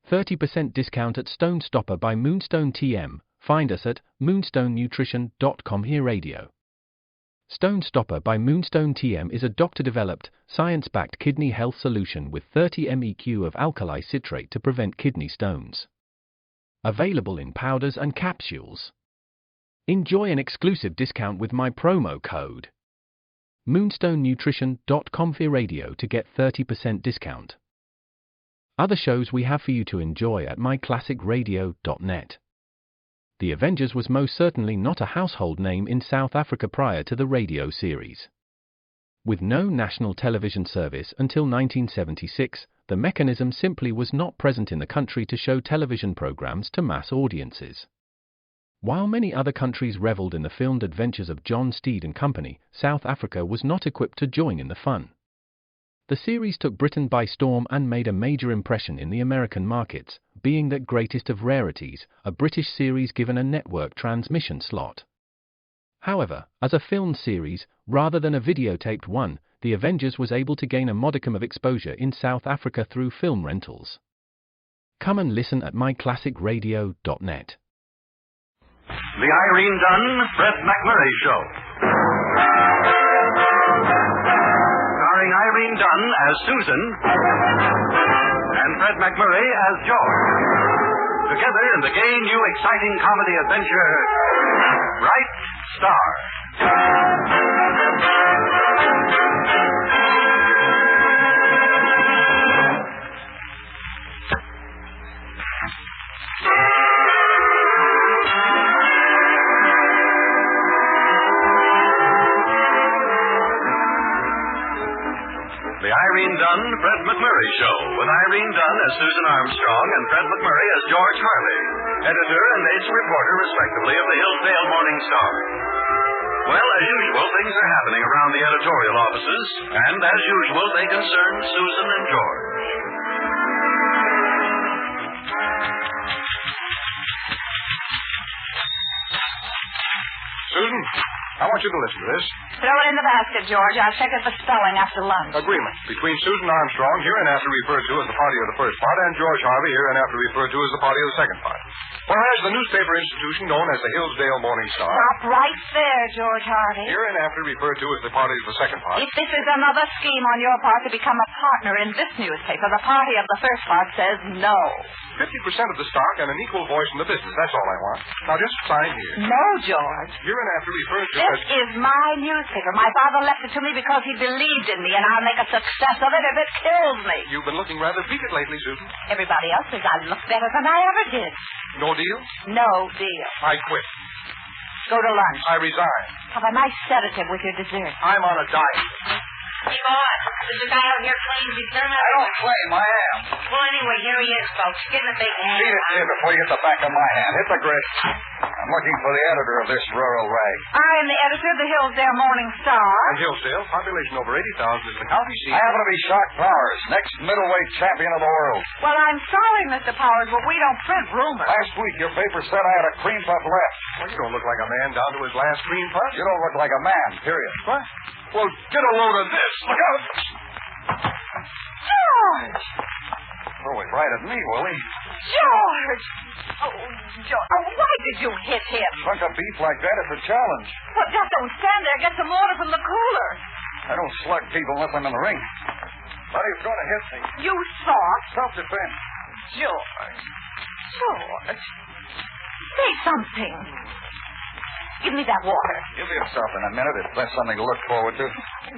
30% discount at Stone Stopper by Moonstone TM. Find us at moonstonenutrition.com. Here Radio. Stone Stopper by Moonstone TM is a doctor-developed, science-backed kidney health solution with 30 MEq of alkali citrate to prevent kidney stones. Available in powders and capsules. Enjoy an exclusive discount with my promo code moonstonenutrition.com. Here Radio to get 30% discount. Other shows we have for you to enjoy at myclassicradio.net. The Avengers was most certainly not a household name in South Africa prior to the radio series. With no national television service until 1976, the mechanism simply was not present in the country to show television programs to mass audiences. While many other countries reveled in the filmed adventures of John Steed and company, South Africa was not equipped to join in the fun. The series took Britain by storm and made a major impression in the American markets, being that greatest of rarities, a British series given a network transmission slot. However, as a filmed series, rather than a videotaped one, The Avengers was able to gain a modicum of exposure in South Africa through film rentals. Come and listen at myclassicradio.net. The Irene Dunne-Fred MacMurray Show. Starring Irene Dunne as Susan and Fred MacMurray as George. Together in the gay, new, exciting comedy adventure, Bright Star. The Irene Dunne-Fred MacMurray Show, with Irene Dunne as Susan Armstrong and Fred MacMurray as George Harvey, editor and ace reporter, respectively, of the Hillsdale Morning Star. Well, as usual, things are happening around the editorial offices, and as usual, they concern Susan and George. Susan, I want you to listen to this. Throw it in the basket, George. I'll check it for spelling after lunch. Agreement between Susan Armstrong, hereinafter referred to as the party of the first part, and George Harvey, hereinafter referred to as the party of the second part. Whereas the newspaper institution known as the Hillsdale Morning Star, Stop right there, George Harvey. hereinafter referred to as the party of the second part. If this is another scheme on your part to become a partner in this newspaper, the party of the first part says no. 50% of the stock and an equal voice in the business. That's all I want. Now just sign here. No, George. Hereinafter referred to This as... is my newspaper. My father left it to me because he believed in me, and I'll make a success of it if it kills me. You've been looking rather beat it lately, Susan. Everybody else says I look better than I ever did. No deal? No deal. I quit. Go to lunch. I resign. Have a nice sedative with your dessert. I'm on a diet. Hey, boss, does the guy out here claim he's done it? I don't claim I am. Well, anyway, here he is, folks. Get in the big hand. Beat it here before you hit the back of my hand. Hit the grid. I'm looking for the editor of this rural rag. I am the editor of the Hillsdale Morning Star. In Hillsdale, population over 80,000 is the county seat. I happen to be Shock Powers, next middleweight champion of the world. Well, I'm sorry, Mr. Powers, but we don't print rumors. Last week, your paper said I had a cream puff left. Well, you don't look like a man down to his last cream puff. You don't look like a man, period. What? Well, get a load of this. Look out. George! Throw it right at me, Willie. George! Oh, George, why did you hit him? Chunk of beef like that is a challenge. Well, just don't stand there. Get some water from the cooler. I don't slug people unless I'm in the ring. But he's going to hit me. You saw? Self-defense. George. George. Say something. Give me that water. Give yourself in a minute if that's something to look forward to.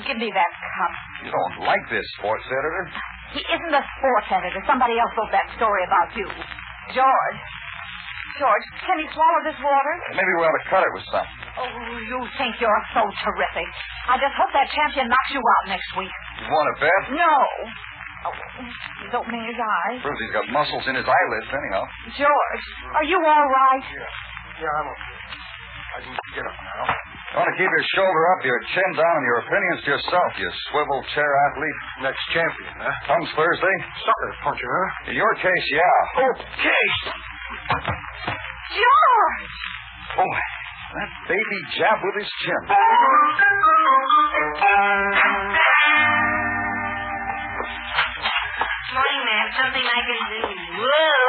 Give me that cup. You don't like this sports editor? He isn't a sports editor. Somebody else wrote that story about you. George. George, can he swallow this water? Maybe we ought to cut it with something. Oh, you think you're so terrific. I just hope that champion knocks you out next week. You want to bet? No. Oh, he's opening his eyes. Proves he's got muscles in his eyelids, anyhow. George, are you all right? Yeah, I'm okay. I can get up now. You want to keep your shoulder up, your chin down, and your opinions to yourself, you swivel chair athlete. Next champion, huh? Comes Thursday? Sucker puncher, huh? In your case, yeah. Okay. George! Boy, that baby jab with his chin. Morning, ma'am. Something I can do. Whoa!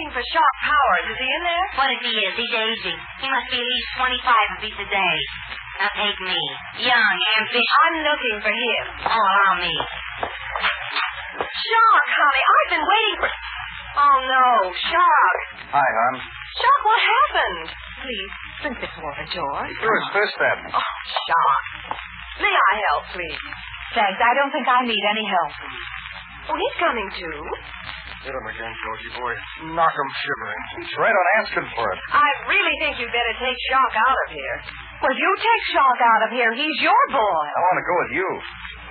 looking for Sharp Powers. Is he in there? What if he is? He's aging. He must be at least 25 if he's a day. Now take me. Young, ambitious. I'm looking for him. Oh, allow me. Shark, honey, I've been waiting for... Oh, no, Shark. Hi, hon. Shark, what happened? Please, drink this water, George. He threw his fist at me. Oh, Shark. May I help, please? Thanks. I don't think I need any help. Oh, he's coming, too. Hit him again, Georgie boy. Knock him shivering. He's right on asking for it. I really think you'd better take Shark out of here. Well, you take Shark out of here. He's your boy. I want to go with you.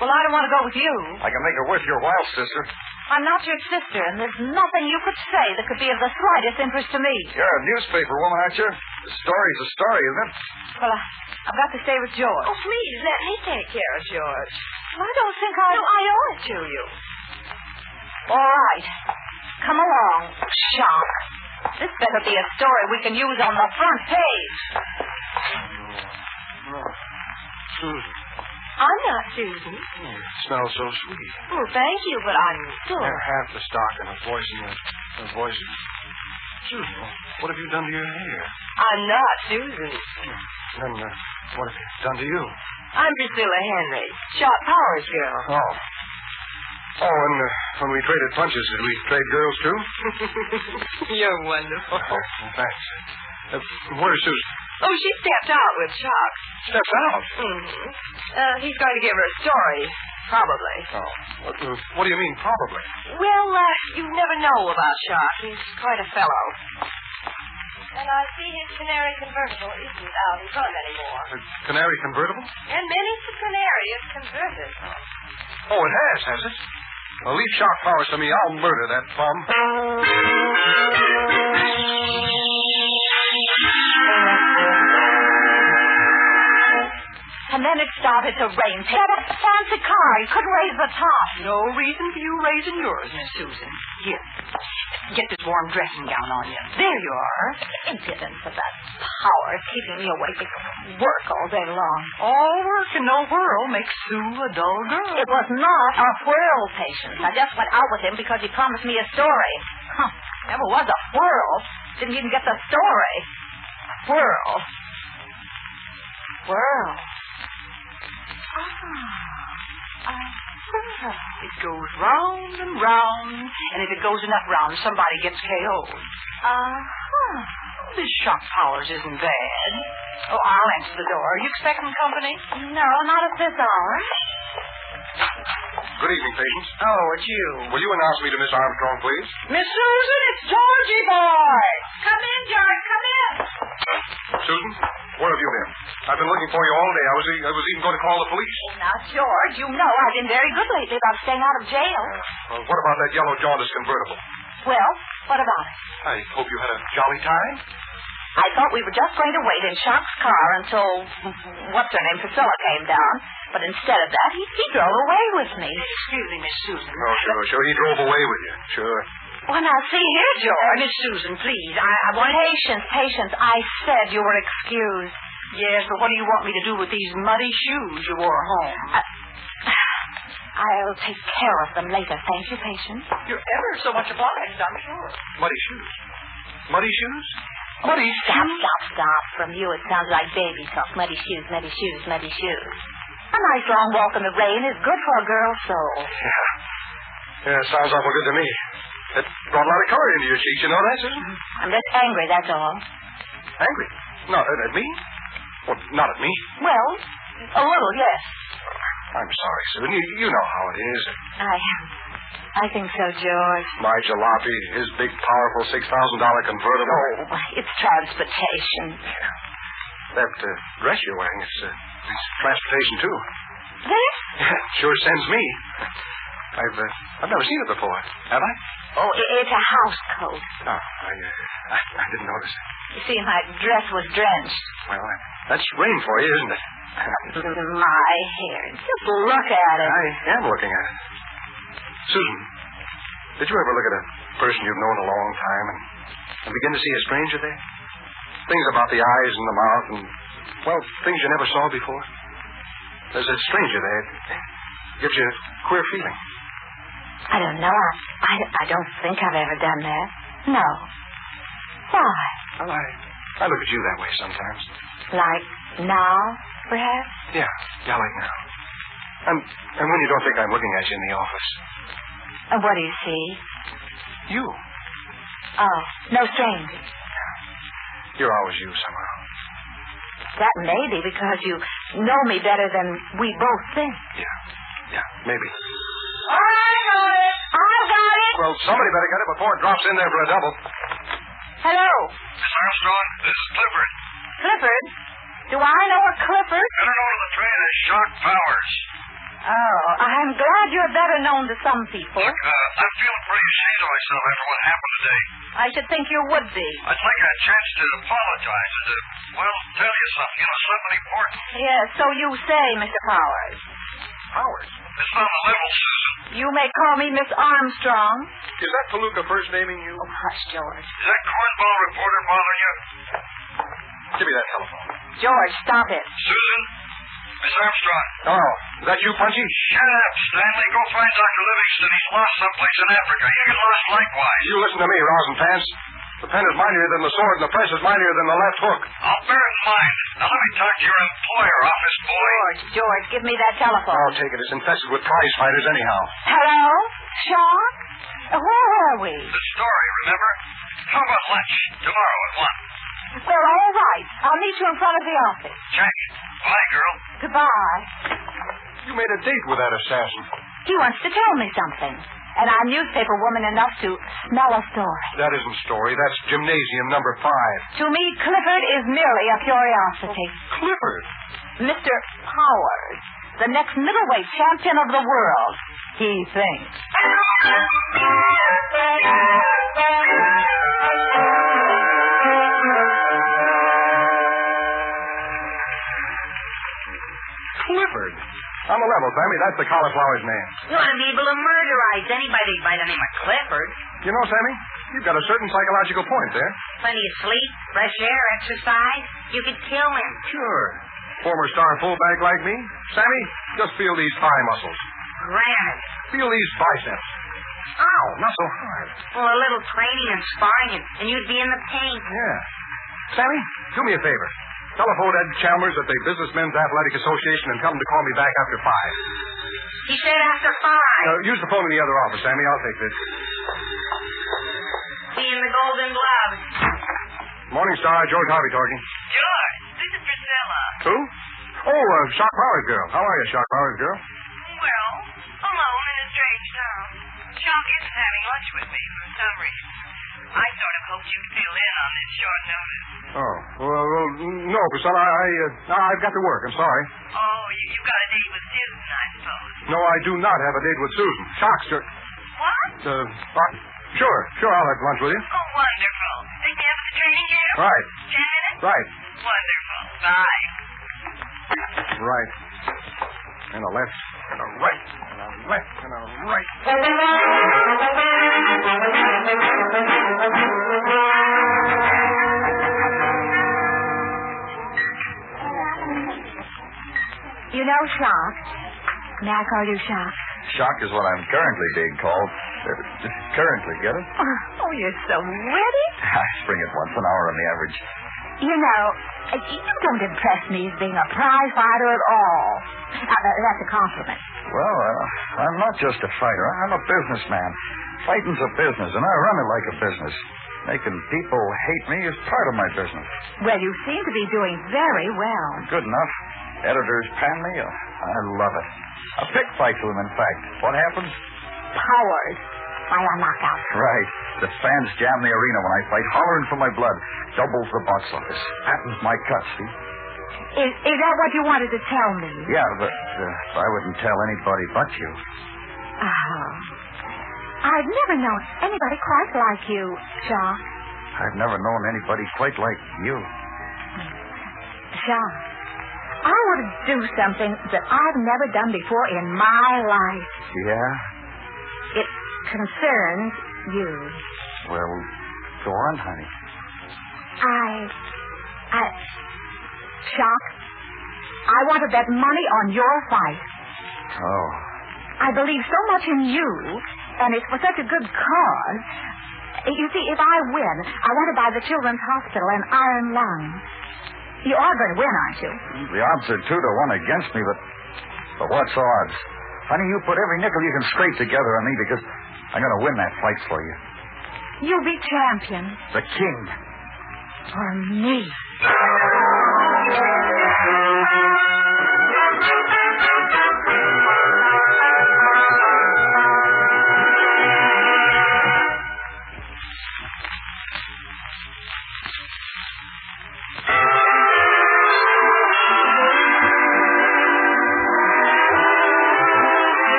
Well, I don't want to go with you. I can make it worth your while, sister. I'm not your sister, and there's nothing you could say that could be of the slightest interest to me. You're a newspaper woman, aren't you? The story's a story, isn't it? Well, I've got to stay with George. Oh, please, let me take care of George. I don't think I... No, I owe it to you. All right. Come along, Shark. This better be a story we can use on the front page. Susan. I'm not Susan. It smells so sweet. Well, thank you, but I'm still... Half the stock and a voice in the voice. Susan, what have you done to your hair? I'm not Susan. Then what have you done to you? I'm Priscilla Henry, Sharp Powers girl. Oh. Oh, and when we traded punches, did we trade girls, too? You're wonderful. Oh, thanks. Where's Susan? Oh, she stepped out with Shark. Stepped out? Mm-hmm. He's going to give her a story, probably. Oh. What do you mean, probably? Well, you never know about Shark. He's quite a fellow. And I see his canary convertible isn't out in front anymore. A canary convertible? And many's the canary is converted. Oh, it has it? Well, leave Shark Powers to me. I'll murder that bum. And then it started to rain. He had a fancy car. He couldn't raise the top. No reason for you raising yours, Miss Susan. Here. Get this warm dressing gown on you. There you are. Impudence of that power keeping me awake from work all day long. All work and no whirl makes Sue a dull girl. It was not a whirl, Patience. I just went out with him because he promised me a story. Huh. Never was a whirl. Didn't even get the story. Whirl. Whirl. It goes round and round, and if it goes enough round, somebody gets KO'd. This Sharp Powers isn't bad. Oh, I'll answer the door. Are you expecting company? No, not at this hour. Good evening, Patience. Oh, it's you. Will you announce me to Miss Armstrong, please? Miss Susan, it's Georgie boy. Come in, George, come in. Susan, where have you been? I've been looking for you all day. I was even going to call the police. Now, George, you know I've been very good lately about staying out of jail. Well, what about that yellow jaundice convertible? Well, what about it? I hope you had a jolly time. I thought we were just going to wait in Shark's car until, what's-her-name, Priscilla came down. But instead of that, he drove away with me. Excuse me, Miss Susan. Oh, sure. He drove away with you. Sure. Well, now, see here, George. Miss Susan, please. I want... Patience. I said you were excused. Yes, but what do you want me to do with these muddy shoes you wore home? I'll take care of them later. Thank you, Patience. You're ever so much obliged, I'm sure. Muddy shoes? Muddy shoes? Muddy shoes? Stop. From you, it sounds like baby talk. Muddy shoes. A nice long walk in the rain is good for a girl's soul. Yeah, sounds awful good to me. It brought a lot of color into your cheeks, you know that, Susan? I'm just angry, that's all. Angry? Not at me? Well, not at me. Well, a little, yes. I'm sorry, Susan. You know how it is. I think so, George. My jalopy, his big, powerful $6,000 convertible. Oh, it's transportation. That dress you're wearing, it's transportation, too. This? Sure sends me. I've never seen it before. Have I? Oh, it's a house coat. Oh, I didn't notice it. You see, my dress was drenched. Well, that's rain for you, isn't it? My hair. Just look at it. I am looking at it. Susan, did you ever look at a person you've known a long time and begin to see a stranger there? Things about the eyes and the mouth and, well, things you never saw before. There's a stranger there. It gives you a queer feeling. I don't know. I don't think I've ever done that. No. Why? Well, I look at you that way sometimes. Like now, perhaps? Yeah, like now. And when you don't think I'm looking at you in the office. What do you see? You. Oh, no stranger. You're always you somehow. That may be because you know me better than we both think. Yeah, maybe. I got it. Well, somebody better get it before it drops in there for a double. Hello. Miss Armstrong, this is Clifford. Clifford? Do I know a Clifford? Better known to the trade as Shock Powers. Oh, I'm glad you're better known to some people. Look, I'm feeling pretty ashamed of myself after what happened today. I should think you would be. I'd like a chance to apologize and to, tell you something, something important. Yes, so you say, Mr. Powers. Powers? It's on the level, Susan. You may call me Miss Armstrong. Is that Palooka first naming you? Oh, hush, George. Is that cornball reporter bothering you? Give me that telephone. George, stop it. Susan? Miss Armstrong. Oh, is that you, Punchy? Shut up, Stanley. Go find Dr. Livingston. He's lost someplace in Africa. You get lost likewise. You listen to me, Rosenpants. The pen is mightier than the sword, and the press is mightier than the left hook. I'll bear it in mind. Now let me talk to your employer, office boy. George, give me that telephone. I'll take it. It's infested with prize fighters anyhow. Hello? Shock? Where are we? The story, remember? How about lunch? Tomorrow at 1. Well, all right. I'll meet you in front of the office. Check. Bye, girl. Goodbye. You made a date with that assassin. He wants to tell me something. And I'm newspaper woman enough to smell a story. That isn't story. That's gymnasium number 5. To me, Clifford is merely a curiosity. Clifford? Mr. Powers, the next middleweight champion of the world, he thinks. Clifford. On the level, Sammy, that's the cauliflower's name. You ought to be able to murderize anybody by the name of Clifford. You know, Sammy, you've got a certain psychological point there. Plenty of sleep, fresh air, exercise. You could kill him. Sure. Former star fullback like me. Sammy, just feel these thigh muscles. Granite. Feel these biceps. Ow. Not so hard. Well, a little training and sparring, and you'd be in the paint. Yeah. Sammy, do me a favor. Telephone Ed Chalmers at the Businessmen's Athletic Association and tell him to call me back after 5. He said after 5. Use the phone in the other office, Sammy. I'll take this. Be in the Golden Glove. Morning Star, George Harvey talking. George, this is Priscilla. Who? Oh, Shock Powers girl. How are you, Shock Powers girl? Well, alone in a strange town. Shock isn't having lunch with me for some reason. I sort of hoped you'd fill in on this short notice. Oh, well, no, Priscilla. I've got to work. I'm sorry. Oh, you've got a date with Susan, I suppose. No, I do not have a date with Susan. Shockster. What? Sure, I'll have lunch with you. Oh, wonderful. Pick me up at the training camp? Right. 10 minutes? Right. Wonderful. Bye. Right. And a left, and a right, and a left, and a right. You know, Shock. May I call you Shock? Shock is what I'm currently being called. Currently, get it? Oh, you're so witty. I spring it once an hour on the average. You know, you don't impress me as being a prize fighter at all. That's a compliment. Well, I'm not just a fighter. I'm a businessman. Fighting's a business, and I run it like a business. Making people hate me is part of my business. Well, you seem to be doing very well. Good enough. Editors pan me. I love it. A pick fight to them, in fact. What happens? Powers by a knockout. Right. The fans jam the arena when I fight, hollering for my blood. Doubles the box office. Fattens my cut, see? Is that what you wanted to tell me? Yeah, but I wouldn't tell anybody but you. Oh. I've never known anybody quite like you, Shock. I've never known anybody quite like you. Shock, I want to do something that I've never done before in my life. Yeah? It concerns you. Well, go on, honey. Shock, I want to bet money on your fight. Oh. I believe so much in you, and it's for such a good cause. You see, if I win, I want to buy the Children's Hospital an iron lung. You are going to win, aren't you? The odds are 2 to 1 against me, but what's odds? Honey, you put every nickel you can scrape together on me because I'm going to win that fight for you. You'll be champion. The king. For me.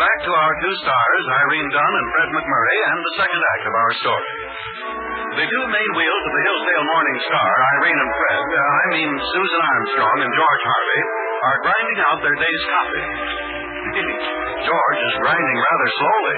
Back to our 2 stars, Irene Dunne and Fred MacMurray, and the second act of our story. The 2 main wheels of the Hillsdale Morning Star, Irene and Fred, Susan Armstrong and George Harvey, are grinding out their day's coffee. George is grinding rather slowly.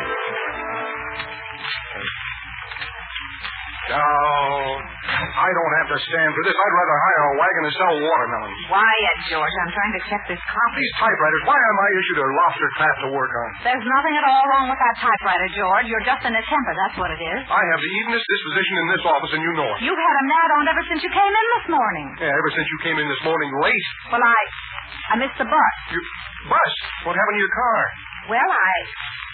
Oh, I don't have to stand for this. I'd rather hire a wagon and sell watermelons. Quiet, George. I'm trying to check this coffee. These typewriters, why am I issued a lobster trap to work on? There's nothing at all wrong with that typewriter, George. You're just in a temper, that's what it is. I have the evenest disposition in this office, and you know it. You've had a mad on ever since you came in this morning. Yeah, ever since you came in this morning late. Well, I missed the bus. Bus? What happened to your car? Well,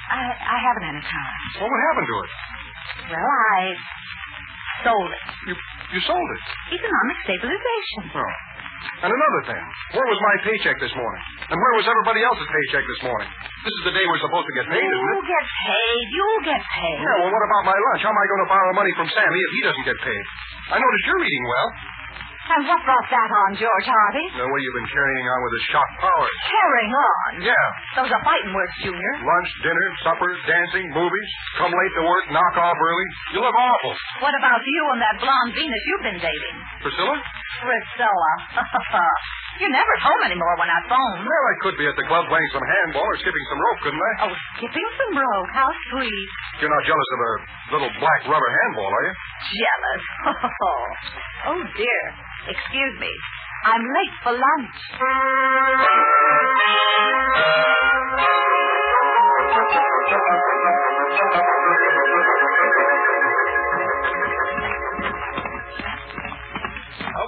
I haven't any car. Well, what happened to it? Well, I sold it. You sold it? Economic stabilization. Oh. And another thing. Where was my paycheck this morning? And where was everybody else's paycheck this morning? This is the day we're supposed to get paid, isn't it? You'll get paid. You'll get paid. Yeah, well, what about my lunch? How am I going to borrow money from Sammy if he doesn't get paid? I noticed you're eating well. And what brought that on, George Harvey? The way you've been carrying on with the shock powers. Carrying on? Yeah. Those are fighting words, Junior. Lunch, dinner, supper, dancing, movies, come late to work, knock off early. You look awful. What about you and that blonde Venus you've been dating? Priscilla? Priscilla. You're never at home anymore when I phone. Well, I could be at the club playing some handball or skipping some rope, couldn't I? Oh, skipping some rope. How sweet. You're not jealous of a little black rubber handball, are you? Jealous. Oh, dear. Excuse me. I'm late for lunch.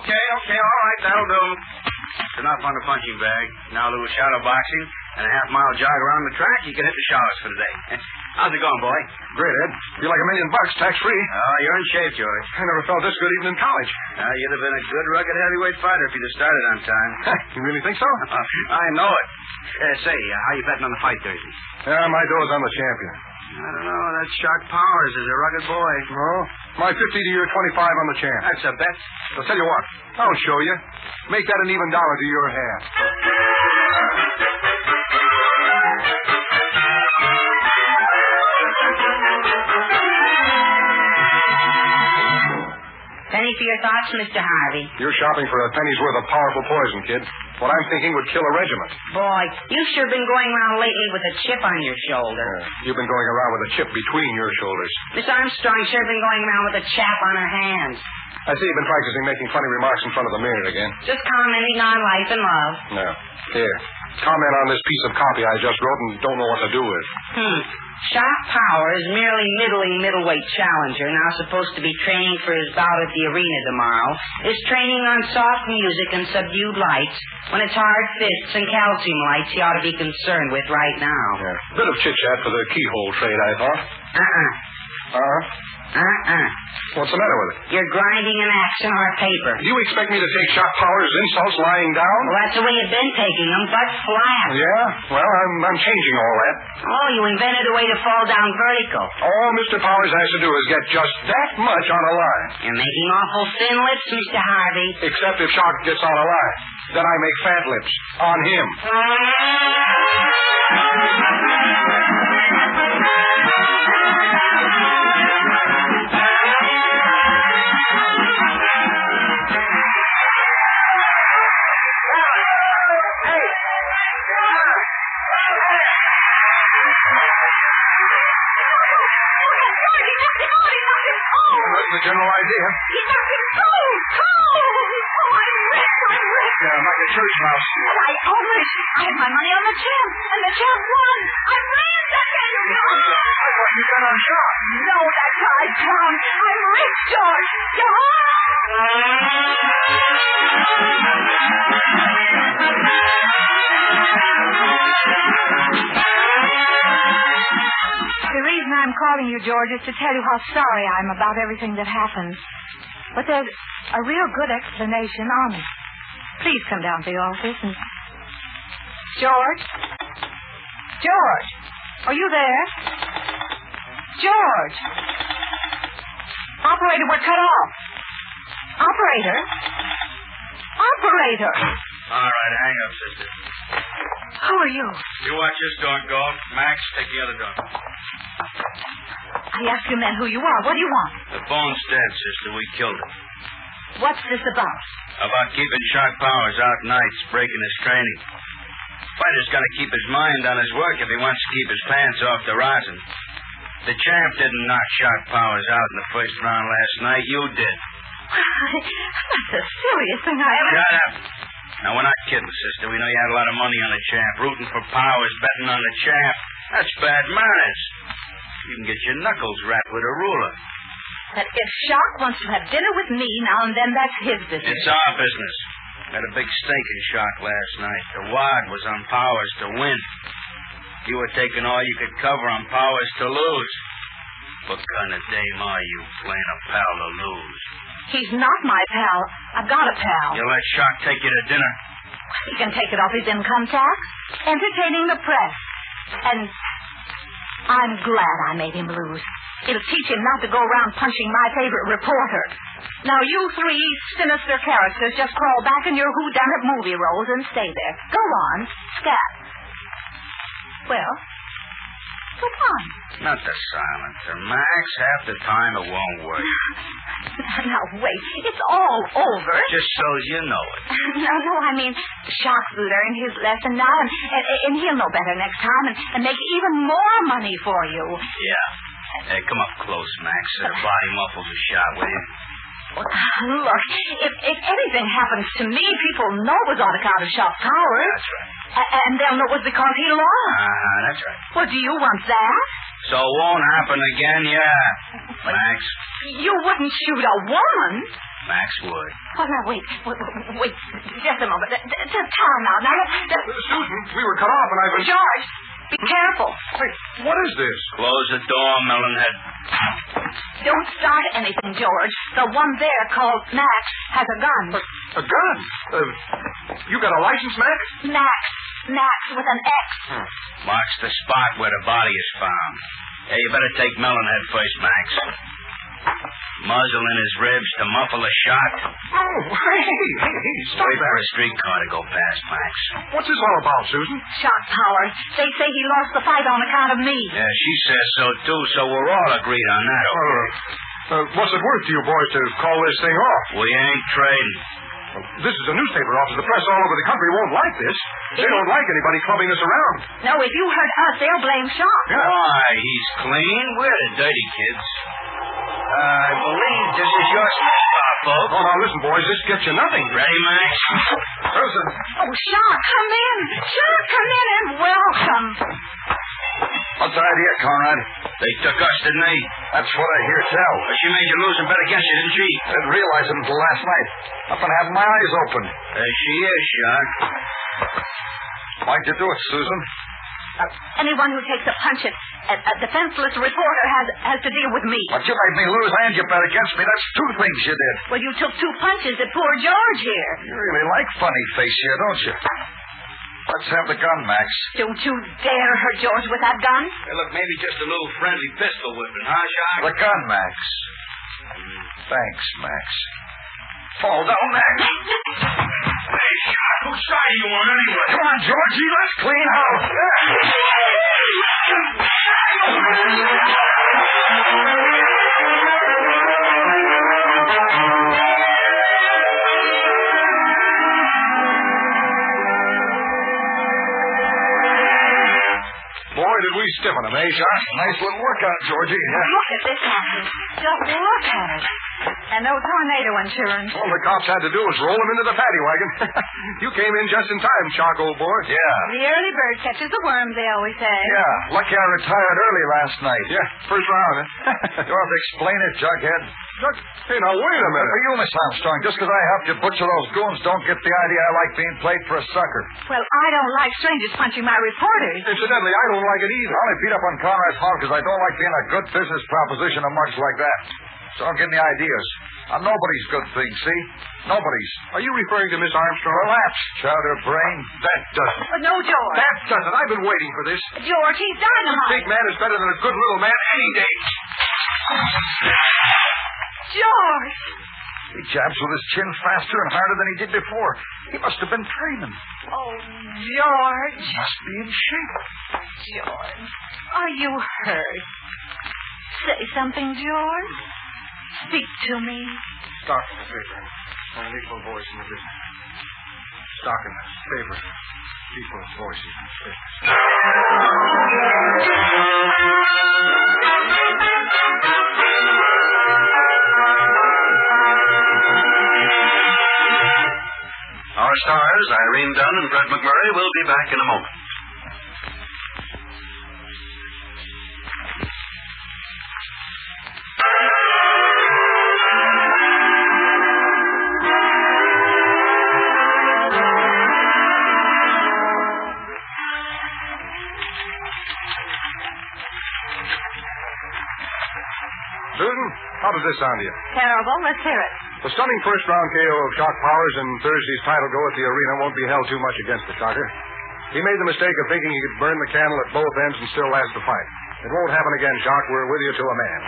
Okay, all right, that'll do. Enough on the punching bag. Now a little shadow boxing and a half-mile jog around the track. You can hit the showers for today. How's it going, boy? Great, Ed. Feel like $1 million, tax-free. Oh, you're in shape, George. I never felt this good even in college. You'd have been a good, rugged heavyweight fighter if you'd have started on time. You really think so? I know it. Say, how you betting on the fight Thursday? My door's on the champion. I don't know. That Shark Powers is a rugged boy. Oh, my 50 to your 25 on the champ. That's a bet. I'll tell you what. I'll show you. Make that an even dollar to your hand. Penny for your thoughts, Mr. Harvey. You're shopping for a penny's worth of powerful poison, kid. What I'm thinking would kill a regiment. Boy, you've sure been going around lately with a chip on your shoulder. You've been going around with a chip between your shoulders. Miss Armstrong sure been going around with a chap on her hands. I see you've been practicing making funny remarks in front of the mirror again. Just commenting on life and love. No. Here. Comment on this piece of copy I just wrote and don't know what to do with. Shark Powers, merely middleweight challenger, now supposed to be training for his bout at the arena tomorrow, is training on soft music and subdued lights when it's hard fists and calcium lights he ought to be concerned with right now. Yeah. Bit of chit-chat for the keyhole trade, I thought. What's the matter with it? You're grinding an axe in our paper. Do you expect me to take Shark Powers' insults lying down? Well, that's the way you've been taking them, but flat. Yeah? Well, I'm changing all that. Oh, you invented a way to fall down vertical. All Mr. Powers has to do is get just that much on a line. You're making awful thin lips, Mr. Harvey. Except if Shark gets on a line. Then I make fat lips. On him. That's the general idea. He knocked him cold. Oh, I'm wrecked. Yeah, like a church mouse. I had my money on the champ, and the champ won. I ran that game. You got a shot. No, that's right, Tom. I'm rich, George. The reason I'm calling you, George, is to tell you how sorry I am about everything that happened. But there's a real good explanation on it. Please come down to the office and... George? George? Are you there? George? Operator, we're cut off. Operator? Operator! All right, hang up, sister. Who are you? You watch this door go. Max, take the other door. I asked you men who you are. What do you want? The phone's dead, sister. We killed it. What's this about? About keeping Shock Powers out nights, breaking his training. Fighter's got to keep his mind on his work if he wants to keep his pants off the rosin. The champ didn't knock Shock Powers out in the first round last night. You did. That's the silliest thing I ever... Shut up. Now, we're not kidding, sister. We know you had a lot of money on the champ. Rooting for Powers, betting on the champ. That's bad manners. You can get your knuckles wrapped with a ruler. That if Shock wants to have dinner with me now and then, that's his business. It's our business. Had a big stake in Shock last night. The wad was on Powers to win. You were taking all you could cover on Powers to lose. What kind of dame are you, playing a pal to lose? He's not my pal. I've got a pal. You let Shock take you to dinner? He can take it off his income tax. Entertaining the press. And I'm glad I made him lose. It'll teach him not to go around punching my favorite reporter. Now, you three sinister characters just crawl back in your whodunit movie roles and stay there. Go on. Scat. Well, go on. Not the silencer, Max. Half the time it won't work. Now, wait. It's all over. Just so you know it. No, I mean, Shock's learned his lesson now, and he'll know better next time and make even more money for you. Yeah. Hey, come up close, Max. Body muffles a shot, will you? Look, if anything happens to me, people know it was on account of Shock Powers. That's right. And they'll know it was because he lost. That's right. Well, do you want that? So it won't happen again, yeah. Max? You wouldn't shoot a woman. Max would. Oh, now, wait. Just a moment. Just time out. Now, Susan, we were cut off and I've been... George, be careful. Hey, what is this? Close the door, Melonhead. Don't start anything, George. The one there called Max has a gun. A gun? You got a license, Max? Max with an X. Marks the spot where the body is found. Hey, you better take Melonhead first, Max. Muzzle in his ribs to muffle a shot. Oh, hey, stop Wait that. for a streetcar to go past, Max. What's this all about, Susan? Shock Powers. They say he lost the fight on account of me. Yeah, she says so, too, so we're all agreed on that. What's it worth to you boys to call this thing off? We ain't trading. This is a newspaper office. The press all over the country won't like this. They don't like anybody clubbing us around. No, if you hurt us, they'll blame Shock. Yeah. Why, he's clean. We're the dirty kids. I believe this is your spot, folks. Oh, now listen, boys. This gets you nothing. Ready, Max? Susan. Oh, Shock, come in. Shock, come in and welcome. What's the idea, Conrad? They took us, didn't they? That's what I hear tell. But she made you lose and bet against you, didn't she? I didn't realize it until last night. I've been having my eyes open. There she is, Shock. Why'd you do it, Susan? Anyone who takes a punch at a defenseless reporter has to deal with me. But you made me lose and you bet against me. That's two things you did. Well, you took 2 punches at poor George here. You really like funny face here, don't you? Let's have the gun, Max. Don't you dare hurt George with that gun. Hey, look, maybe just a little friendly pistol whipping, huh, Shock? The gun, Max. Thanks, Max. Fall down, Max. Hey, Shock, whose side are you on anyway? Come on, Georgie, let's clean house. Boy, did we stiffen him, eh, Shock? Nice little workout, Georgie. Yeah. Look at this, Matthew. Just look at it. And no tornado insurance. All the cops had to do was roll him into the paddy wagon. You came in just in time, Shock, old boy. Yeah. The early bird catches the worms, they always say. Yeah. Lucky I retired early last night. Yeah, first round, huh? You'll have to explain it, Jughead. Look, hey, now, wait a minute. For you, Miss Armstrong, just because I helped you butcher those goons, don't get the idea I like being played for a sucker. Well, I don't like strangers punching my reporters. Incidentally, I don't like it either. I only beat up on Conrad's hog because I don't like being a good business proposition of much like that. So don't give me ideas. I'm nobody's good thing, see? Nobody's. Are you referring to Miss Armstrong? Relax, chowder brain. That does it. No, George. That does it. I've been waiting for this. George, he's dynamite. Big man is better than a good little man any day. George! He jabs with his chin faster and harder than he did before. He must have been training. Oh, George. He must be in shape. George, are you hurt? Say something, George. Speak to me. Stock in the paper. And an equal voice in the business. Stock in the paper. Equal voice in the business. Our stars, Irene Dunne and Fred MacMurray, will be back in a moment. Susan, how does this sound to you? Terrible. Let's hear it. The stunning first-round KO of Shock Powers in Thursday's title go at the arena won't be held too much against the Shocker. He made the mistake of thinking he could burn the candle at both ends and still last the fight. It won't happen again, Shock. We're with you to a man.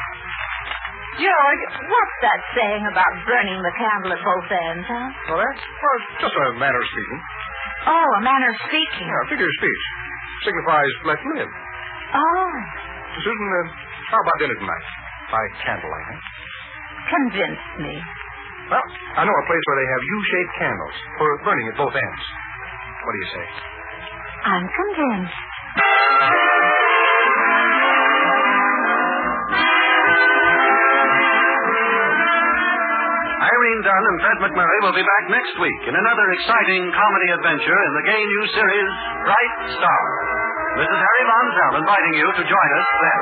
George, what's that saying about burning the candle at both ends, huh? Well, it's just a manner of speaking. Oh, a manner of speaking. Yeah, a figure of speech. Signifies let's live. Oh. Susan, how about dinner tonight? By candlelight, huh? Convince me. Well, I know a place where they have U-shaped candles for burning at both ends. What do you say? I'm convinced. Irene Dunne and Fred MacMurray will be back next week in another exciting comedy adventure in the gay new series, Bright Star. This is Harry Von Zell inviting you to join us then.